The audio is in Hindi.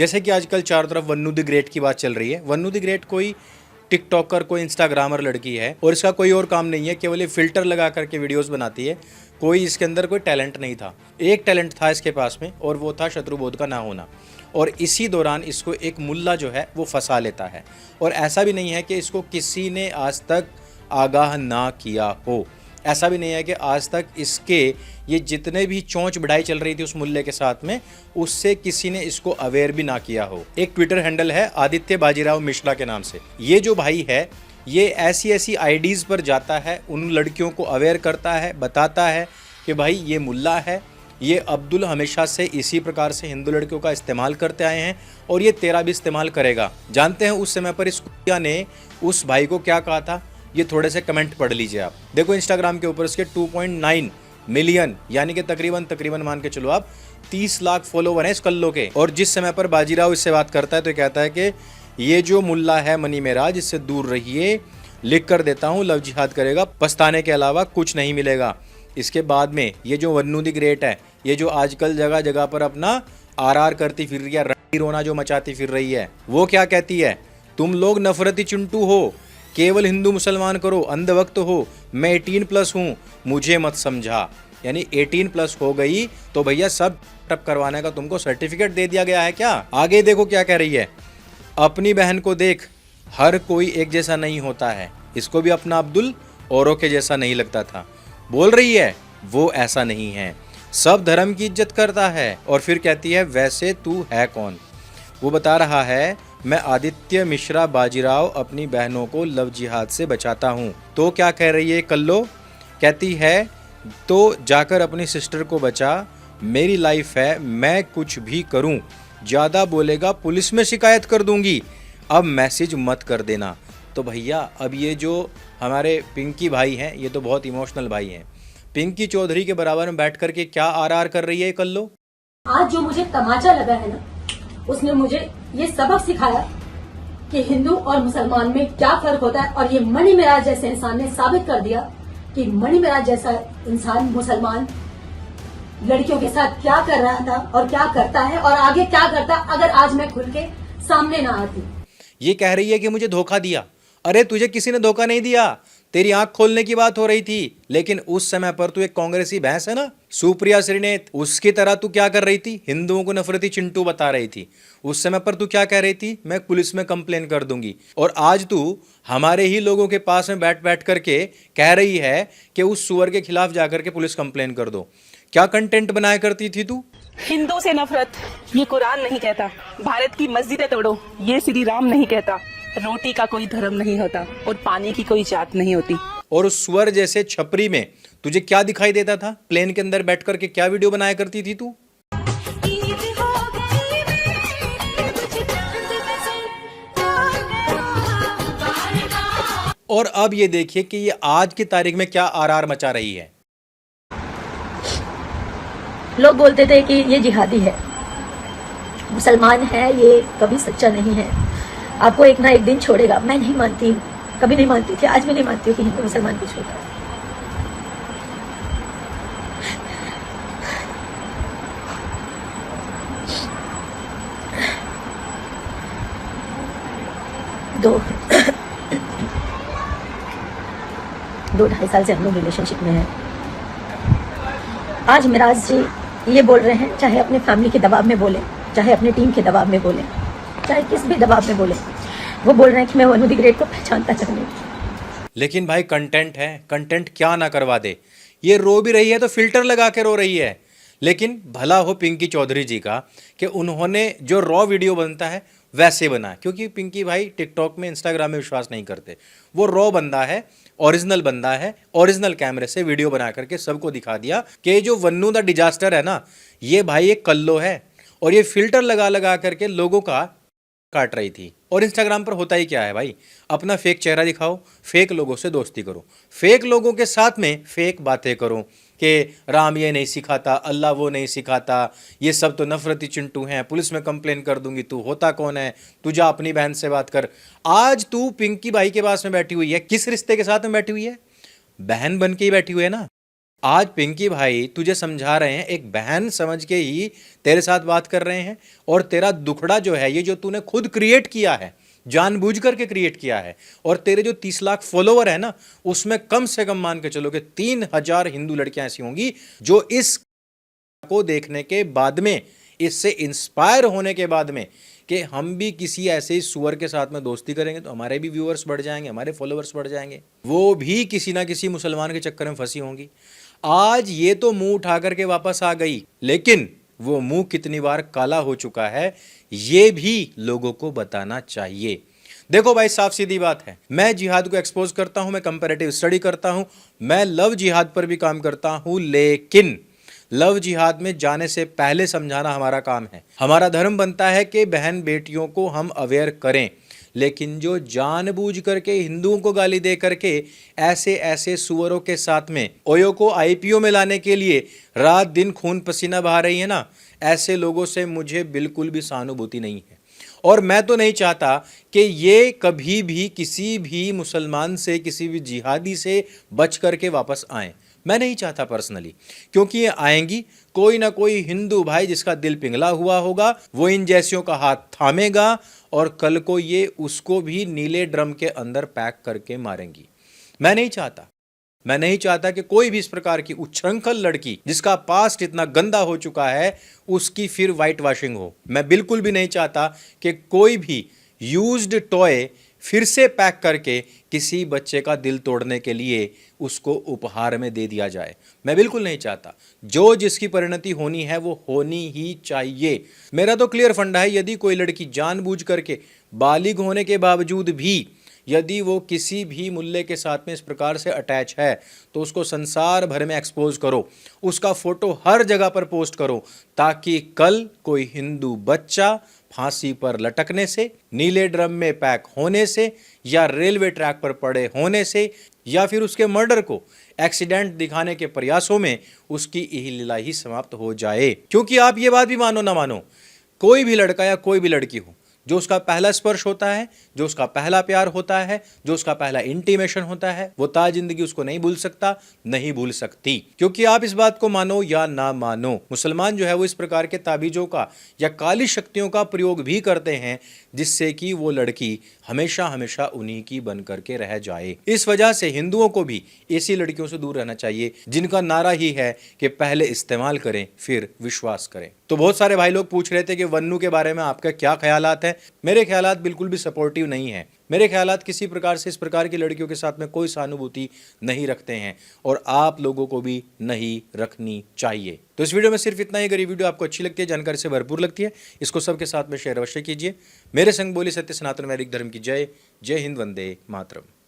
जैसे कि आजकल चारों तरफ वन्नू द ग्रेट की बात चल रही है। वन्नू द ग्रेट कोई टिकटॉकर, कोई इंस्टाग्रामर लड़की है और इसका कोई और काम नहीं है, केवल ये फिल्टर लगा करके वीडियोस बनाती है। कोई इसके अंदर कोई टैलेंट नहीं था। एक टैलेंट था इसके पास में और वो था शत्रुबोध का ना होना। और इसी दौरान इसको एक मुल्ला जो है वो फंसा लेता है। और ऐसा भी नहीं है कि इसको किसी ने आज तक आगाह ना किया हो। ऐसा भी नहीं है कि आज तक इसके ये जितने भी चोंच बढ़ाई चल रही थी उस मुल्ले के साथ में, उससे किसी ने इसको अवेयर भी ना किया हो। एक ट्विटर हैंडल है आदित्य बाजीराव मिश्रा के नाम से। ये जो भाई है ये ऐसी ऐसी आईडीज़ पर जाता है, उन लड़कियों को अवेयर करता है, बताता है कि भाई ये मुल्ला है, ये अब्दुल हमेशा से इसी प्रकार से हिंदू लड़कियों का इस्तेमाल करते आए हैं और ये तेरा भी इस्तेमाल करेगा। जानते हैं उस समय पर इस कुतिया ने उस भाई को क्या कहा था? ये थोड़े से कमेंट पढ़ लीजिए आप। देखो इंस्टाग्राम के ऊपर इसके 2.9 मिलियन यानी कि तकरीबन मान के चलो आप 30 लाख फॉलोवर हैं इस कल्लो के। और जिस समय पर बाजीराव इससे बात करता है तो कहता है कि ये जो मुल्ला है मनी मेराज, इससे दूर रहिए, लिख कर देता हूँ लव जिहाद करेगा, पछताने के अलावा कुछ नहीं मिलेगा। इसके बाद में ये जो वन्नू द ग्रेट है, ये जो आजकल जगह जगह पर अपना आर करती फिर रही है, रंडी रोना जो मचाती फिर रही है, वो क्या कहती है? तुम लोग नफरती चिंटू हो, केवल हिंदू मुसलमान करो, अंधभक्त हो, मैं 18+ हूँ, मुझे मत समझा। यानी 18+ हो गई तो भैया सब टप करवाने का तुमको सर्टिफिकेट दे दिया गया है क्या? आगे देखो क्या कह रही है। अपनी बहन को देख, हर कोई एक जैसा नहीं होता है। इसको भी अपना अब्दुल औरों के जैसा नहीं लगता था। बोल रही है वो ऐसा नहीं है, सब धर्म की इज्जत करता है। और फिर कहती है वैसे तू है कौन? वो बता रहा है मैं आदित्य मिश्रा बाजीराव अपनी बहनों को लव जिहाद से बचाता हूँ। तो क्या कह रही है कल्लो? कहती है तो जाकर अपनी सिस्टर को बचा, मेरी लाइफ है, मैं कुछ भी करूँ, ज़्यादा बोलेगा पुलिस में शिकायत कर दूंगी, अब मैसेज मत कर देना। तो भैया अब ये जो हमारे पिंकी भाई हैं ये तो बहुत इमोशनल भाई हैं। पिंकी चौधरी के बराबर में बैठ कर के क्या आर कर रही है कल्लो? आज जो मुझे तमाचा लगा है ना, उसने मुझे ये सबक सिखाया कि हिंदू और मुसलमान में क्या फर्क होता है। और ये मणि मेराज जैसे इंसान ने साबित कर दिया कि मणि मेराज जैसा इंसान मुसलमान लड़कियों के साथ क्या कर रहा था और क्या करता है और आगे क्या करता अगर आज मैं खुल के सामने ना आती। ये कह रही है कि मुझे धोखा दिया। अरे तुझे किसी ने धोखा नहीं दिया, तेरी आंख खोलने की बात हो रही थी। लेकिन उस समय पर तू एक कांग्रेसी भैंस है ना, सुप्रिया श्रीनेत, उसकी तरह तू क्या कर रही थी? हिंदुओं को नफरती चिंटू बता रही थी। उस समय पर तू क्या कह रही थी? मैं पुलिस में कंप्लेन कर दूंगी। और आज तू हमारे ही लोगों के पास में बैठ बैठ करके कह रही है कि उस सुअर के खिलाफ जाकर के पुलिस कंप्लेन कर दो। क्या कंटेंट बनाया करती थी तू? हिंदू से नफरत ये कुरान नहीं कहता, भारत की मस्जिदें तोड़ो ये श्री राम नहीं कहता, रोटी का कोई धर्म नहीं होता और पानी की कोई जात नहीं होती। और उस स्वर जैसे छपरी में तुझे क्या दिखाई देता था? प्लेन के अंदर बैठ करके क्या वीडियो बनाया करती थी तू? और अब ये देखिए कि ये आज की तारीख में क्या आर मचा रही है। लोग बोलते थे कि ये जिहादी है, मुसलमान है, ये कभी सच्चा नहीं है, आपको एक ना एक दिन छोड़ेगा। मैं नहीं मानती हूँ, कभी नहीं मानती थी, आज भी नहीं मानती हूँ कि हिंदू मुसलमान को छोड़ेगा। दो 2.5 साल से हम लोग रिलेशनशिप में हैं। आज मिराज जी ये बोल रहे हैं, चाहे अपने फैमिली के दबाव में बोले, चाहे अपने टीम के दबाव में बोले, चाहे किस भी दबाव में बोले, वो बोल रहे हैं कि मैं वन्नू द ग्रेट को पहचानता नहीं। लेकिन भाई कंटेंट है, कंटेंट क्या ना करवा दे। ये रो भी रही है तो फिल्टर लगा के रो रही है। लेकिन भला हो पिंकी चौधरी जी का कि उन्होंने जो रॉ वीडियो बनता है वैसे बना, क्योंकि पिंकी भाई टिकटॉक में, इंस्टाग्राम में विश्वास नहीं करते। वो रॉ बंदा है, ओरिजिनल बंदा है, ओरिजिनल कैमरे से वीडियो बना करके सबको दिखा दिया कि जो वन्नू द डिजास्टर है ना, ये भाई एक कल्लो है। और ये फिल्टर लगा लगा करके लोगों का काट रही थी। और इंस्टाग्राम पर होता ही क्या है भाई, अपना फेक चेहरा दिखाओ, फेक लोगों से दोस्ती करो, फेक लोगों के साथ में फेक बातें करो कि राम ये नहीं सिखाता, अल्लाह वो नहीं सिखाता, ये सब तो नफरती चिंटू हैं, पुलिस में कंप्लेन कर दूंगी, तू होता कौन है, तू जा अपनी बहन से बात कर। आज तू पिंकी भाई के पास में बैठी हुई है, किस रिश्ते के साथ में बैठी हुई है? बहन बन के ही बैठी हुई है ना। आज पिंकी भाई तुझे समझा रहे हैं, एक बहन समझ के ही तेरे साथ बात कर रहे हैं, और तेरा दुखड़ा जो है, ये जो तूने खुद क्रिएट किया है, जानबूझ करके क्रिएट किया है, और तेरे जो 30 लाख फॉलोवर है ना, उसमें कम से कम मान के चलो कि 3000 हिंदू लड़कियां ऐसी होंगी जो इस को देखने के बाद में, इससे इंस्पायर होने के बाद में कि हम भी किसी ऐसे ही सुअर के साथ में दोस्ती करेंगे तो हमारे भी व्यूअर्स बढ़ जाएंगे, हमारे फॉलोअर्स बढ़ जाएंगे, वो भी किसी ना किसी मुसलमान के चक्कर में फंसी होंगी। आज ये तो मुंह उठा करके वापस आ गई, लेकिन वो मुंह कितनी बार काला हो चुका है ये भी लोगों को बताना चाहिए। देखो भाई, साफ सीधी बात है, मैं जिहाद को एक्सपोज करता हूं, मैं कंपैरेटिव स्टडी करता हूं, मैं लव जिहाद पर भी काम करता हूं, लेकिन लव जिहाद में जाने से पहले समझाना हमारा काम है। हमारा धर्म बनता है कि बहन बेटियों को हम अवेयर करें, लेकिन जो जानबूझ करके हिंदुओं को गाली दे करके ऐसे ऐसे सुअरों के साथ में ओयो को आईपीओ में लाने के लिए रात दिन खून पसीना बहा रही है ना, ऐसे लोगों से मुझे बिल्कुल भी सहानुभूति नहीं है। और मैं तो नहीं चाहता कि ये कभी भी किसी भी मुसलमान से, किसी भी जिहादी से बच करके वापस आएं। मैं नहीं चाहता पर्सनली, क्योंकि ये आएंगी, कोई ना कोई हिंदू भाई जिसका दिल पिघला हुआ होगा वो इन जैसियों का हाथ थामेगा और कल को ये उसको भी नीले ड्रम के अंदर पैक करके मारेंगी। मैं नहीं चाहता कि कोई भी इस प्रकार की उच्छृंखल लड़की जिसका पास्ट इतना गंदा हो चुका है उसकी फिर वाइट वॉशिंग हो। मैं बिल्कुल भी नहीं चाहता कि कोई भी यूज्ड टॉय फिर से पैक करके किसी बच्चे का दिल तोड़ने के लिए उसको उपहार में दे दिया जाए। मैं बिल्कुल नहीं चाहता। जो जिसकी परिणति होनी है वो होनी ही चाहिए। मेरा तो क्लियर फंडा है, यदि कोई लड़की जानबूझ करके बालिग होने के बावजूद भी यदि वो किसी भी मुल्ले के साथ में इस प्रकार से अटैच है तो उसको संसार भर में एक्सपोज करो, उसका फोटो हर जगह पर पोस्ट करो, ताकि कल कोई हिंदू बच्चा फांसी पर लटकने से, नीले ड्रम में पैक होने से, या रेलवे ट्रैक पर पड़े होने से, या फिर उसके मर्डर को एक्सीडेंट दिखाने के प्रयासों में उसकी इहलीला ही समाप्त हो जाए। क्योंकि आप ये बात भी मानो ना मानो, कोई भी लड़का या कोई भी लड़की हो, जो उसका पहला स्पर्श होता है, जो उसका पहला प्यार होता है, जो उसका पहला इंटीमेशन होता है, वो ताज जिंदगी उसको नहीं भूल सकता, नहीं भूल सकती। क्योंकि आप इस बात को मानो या ना मानो, मुसलमान जो है वो इस प्रकार के ताबीजों का या काली शक्तियों का प्रयोग भी करते हैं जिससे कि वो लड़की हमेशा हमेशा उन्हीं की बन करके रह जाए। इस वजह से हिंदुओं को भी ऐसी लड़कियों से दूर रहना चाहिए जिनका नारा ही है कि पहले इस्तेमाल करें फिर विश्वास करें। तो बहुत सारे भाई लोग पूछ रहे थे कि वन्नू के बारे में आपका क्या ख्यालात है। मेरे ख्यालात बिल्कुल भी सपोर्टिव नहीं है। मेरे ख्यालात किसी प्रकार से इस प्रकार की लड़कियों के साथ में कोई सहानुभूति नहीं रखते हैं, और आप लोगों को भी नहीं रखनी चाहिए। तो इस वीडियो में सिर्फ इतना ही। अगर ये वीडियो आपको अच्छी लगती है, जानकारी से भरपूर लगती है, इसको सबके साथ में शेयर अवश्य कीजिए। मेरे संग बोली सत्य सनातन वैदिक धर्म की जय। जय हिंद, वंदे मातरम।